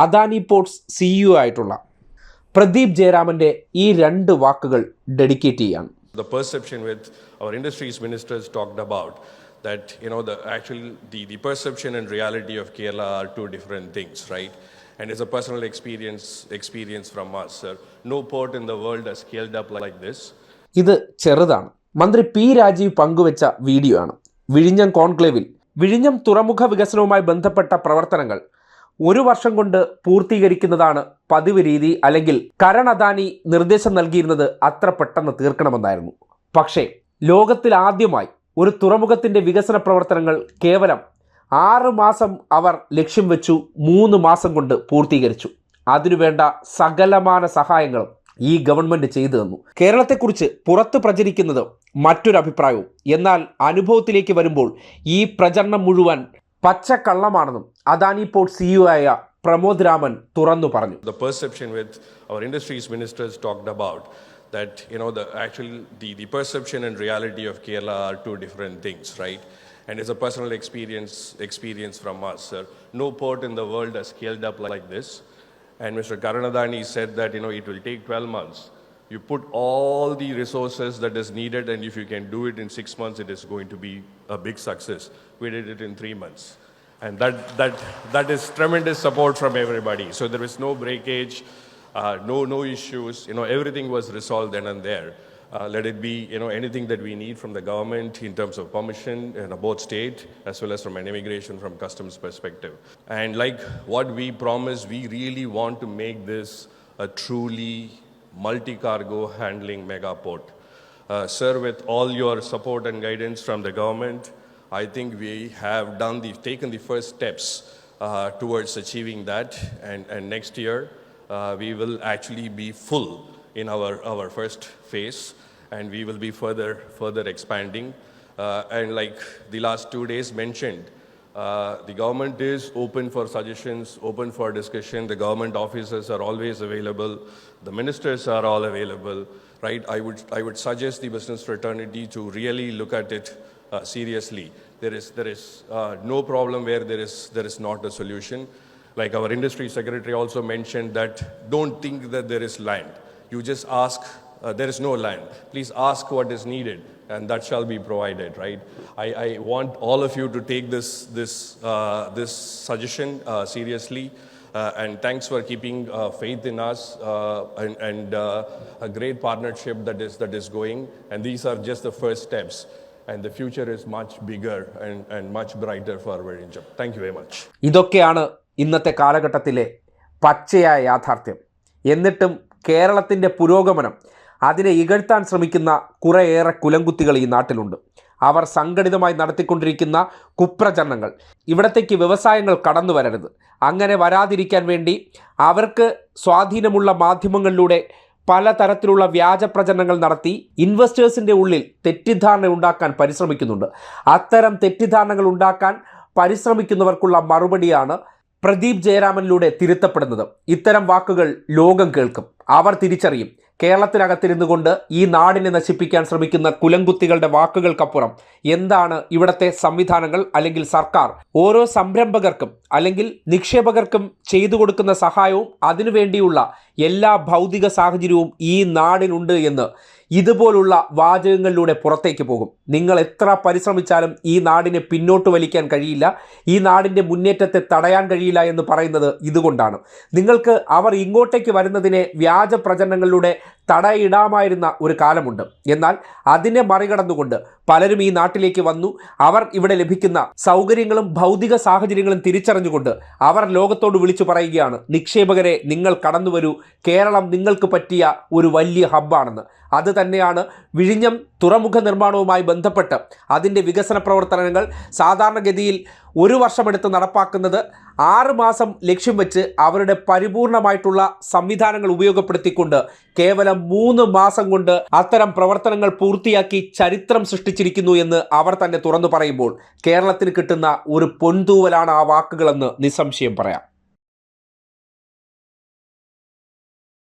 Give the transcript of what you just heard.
Adani ports CEO ആയിട്ടുള്ള പ്രദീപ് ജയരാമന്റെ ഈ രണ്ട് വാക്കുകൾ ഡെഡിക്കേറ്റ് ചെയ്യാണ്. The perception with our industries ministers talked about that the perception and reality of Kerala are two different things, right? And it's a personal experience from us, sir. No port in the world has scaled up like this. ഇത് ചെറുതാണ്. മന്ത്രി P Rajeev പങ്കുവെച്ച video ആണ്. വിഴിഞ്ഞം കോൺക്ലേവിൽ വിഴിഞ്ഞം തുറമുഖ വികസനവുമായി ബന്ധപ്പെട്ട പ്രവർത്തനങ്ങൾ 1 വർഷം കൊണ്ട് പൂർത്തീകരിക്കുന്നതാണ് പതിവ് രീതി, അല്ലെങ്കിൽ കരൺ അദാനി നിർദ്ദേശം നൽകിയിരുന്നത് അത്ര പെട്ടെന്ന് തീർക്കണമെന്നായിരുന്നു. പക്ഷേ ലോകത്തിൽ ആദ്യമായി ഒരു തുറമുഖത്തിൻ്റെ വികസന പ്രവർത്തനങ്ങൾ കേവലം 6 മാസം അവർ ലക്ഷ്യം വെച്ചു, 3 മാസം കൊണ്ട് പൂർത്തീകരിച്ചു. അതിനുവേണ്ട സകലമാന സഹായങ്ങളും ഈ ഗവൺമെൻറ് ചെയ്തു തന്നു. കേരളത്തെക്കുറിച്ച് പുറത്ത് പ്രചരിക്കുന്നത് മറ്റൊരു അഭിപ്രായവും. എന്നാൽ അനുഭവത്തിലേക്ക് വരുമ്പോൾ ഈ പ്രചരണം മുഴുവൻ പച്ചക്കള്ളമാണെന്നും അദാനി പോർട്ട് സിഇഒ ആയ പ്രമോദ് രാമൻ തുറന്നു പറഞ്ഞു. The perception with our industries ministers talked about that the perception and reality of Kerala are two different things, right? And it's a personal experience from us, sir. No port in the world has scaled up like this. And Mr. Karan Adani said that it will take 12 months. You put all the resources that is needed, and if you can do it in 6 months, it is going to be a big success. We did it in 3 months. And that is tremendous support from everybody. So there was no breakage, no issues. Everything was resolved then and there. Let it be anything that we need from the government in terms of permission in both state as well as from an immigration from customs perspective. And like what we promised, we really want to make this a truly multi-cargo handling mega port. Sir, with all your support and guidance from the government, I think we have taken the first steps towards achieving that. And next year, we will actually be full in our first phase, and we will be further expanding. And like the last 2 days mentioned, the government is open for suggestions, open for discussion. The government officers are always available. The ministers are all available, right? I would suggest the business fraternity to really look at it seriously. There is no problem where there is not a solution. Like our industry secretary also mentioned that don't think that there is land. You just ask, there is no land. Please ask what is needed, and that shall be provided, right? I want all of you to take this suggestion seriously, and thanks for keeping faith in us, and a great partnership that is going. And these are just the first steps, and the future is much bigger and much brighter for Virinjam. Thank you very much. ഇതൊക്കെയാണ് ഇന്നത്തെ കാലഘട്ടത്തിലെ പച്ചയായ യാഥാർത്ഥ്യം. എന്നിട്ടും കേരളത്തിൻ്റെ പുരോഗമനം അതിനെ ഇകഴ്ത്താൻ ശ്രമിക്കുന്ന കുറേയേറെ കുലംകുത്തികൾ ഈ നാട്ടിലുണ്ട്. അവർ സംഘടിതമായി നടത്തിക്കൊണ്ടിരിക്കുന്ന കുപ്രചരണങ്ങൾ ഇവിടത്തേക്ക് വ്യവസായങ്ങൾ കടന്നു വരരുത്, അങ്ങനെ വരാതിരിക്കാൻ വേണ്ടി അവർക്ക് സ്വാധീനമുള്ള മാധ്യമങ്ങളിലൂടെ പലതരത്തിലുള്ള വ്യാജ പ്രചരണങ്ങൾ നടത്തി ഇൻവെസ്റ്റേഴ്സിൻ്റെ ഉള്ളിൽ തെറ്റിദ്ധാരണ ഉണ്ടാക്കാൻ പരിശ്രമിക്കുന്നുണ്ട്. അത്തരം തെറ്റിദ്ധാരണകൾ ഉണ്ടാക്കാൻ പരിശ്രമിക്കുന്നവർക്കുള്ള മറുപടിയാണ് പ്രദീപ് ജയരാമനിലൂടെ തിരുത്തപ്പെടുന്നത്. ഇത്തരം വാക്കുകൾ ലോകം കേൾക്കും, അവർ തിരിച്ചറിയും. കേരളത്തിനകത്തിരുന്നു കൊണ്ട് ഈ നാടിനെ നശിപ്പിക്കാൻ ശ്രമിക്കുന്ന കുലംകുത്തികളുടെ വാക്കുകൾക്കപ്പുറം എന്താണ് ഇവിടുത്തെ സംവിധാനങ്ങൾ, അല്ലെങ്കിൽ സർക്കാർ ഓരോ സംരംഭകർക്കും അല്ലെങ്കിൽ നിക്ഷേപകർക്കും ചെയ്തു കൊടുക്കുന്ന സഹായവും അതിനുവേണ്ടിയുള്ള എല്ലാ ഭൗതിക സാഹചര്യവും ഈ നാടിനുണ്ട് എന്ന് ഇതുപോലുള്ള വാചകങ്ങളിലൂടെ പുറത്തേക്ക് പോകും. നിങ്ങൾ എത്ര പരിശ്രമിച്ചാലും ഈ നാടിനെ പിന്നോട്ട് വലിക്കാൻ കഴിയില്ല, ഈ നാടിൻ്റെ മുന്നേറ്റത്തെ തടയാൻ കഴിയില്ല എന്ന് പറയുന്നത് ഇതുകൊണ്ടാണ്. നിങ്ങൾക്ക് അവർ ഇങ്ങോട്ടേക്ക് വരുന്നതിനെ വ്യാജ പ്രചരണങ്ങളിലൂടെ തടയിടാമായിരുന്ന ഒരു കാലമുണ്ട്. എന്നാൽ അതിനെ മറികടന്നുകൊണ്ട് പലരും ഈ നാട്ടിലേക്ക് വന്നു. അവർ ഇവിടെ ലഭിക്കുന്ന സൗകര്യങ്ങളും ഭൗതിക സാഹചര്യങ്ങളും തിരിച്ചറിഞ്ഞുകൊണ്ട് അവർ ലോകത്തോട് വിളിച്ചു പറയുകയാണ്, നിക്ഷേപകരെ നിങ്ങൾ കടന്നു വരൂ, കേരളം നിങ്ങൾക്ക് പറ്റിയ ഒരു വലിയ ഹബ്ബാണെന്ന്. അത് തന്നെയാണ് വിഴിഞ്ഞം തുറമുഖ നിർമ്മാണവുമായി ബന്ധപ്പെട്ട് അതിൻ്റെ വികസന പ്രവർത്തനങ്ങൾ സാധാരണഗതിയിൽ 1 വർഷമെടുത്ത് നടപ്പാക്കുന്നത് 6 മാസം ലക്ഷ്യം വെച്ച് അവരുടെ പരിപൂർണമായിട്ടുള്ള സംവിധാനങ്ങൾ ഉപയോഗപ്പെടുത്തിക്കൊണ്ട് കേവലം 3 മാസം കൊണ്ട് അത്തരം പ്രവർത്തനങ്ങൾ പൂർത്തിയാക്കി ചരിത്രം സൃഷ്ടിച്ചിരിക്കുന്നു എന്ന് അവർ തന്നെ തുറന്നു പറയുമ്പോൾ കേരളത്തിന് കിട്ടുന്ന ഒരു പൊൻതൂവലാണ് ആ വാക്കുകളെന്ന് നിസ്സംശയം പറയാം.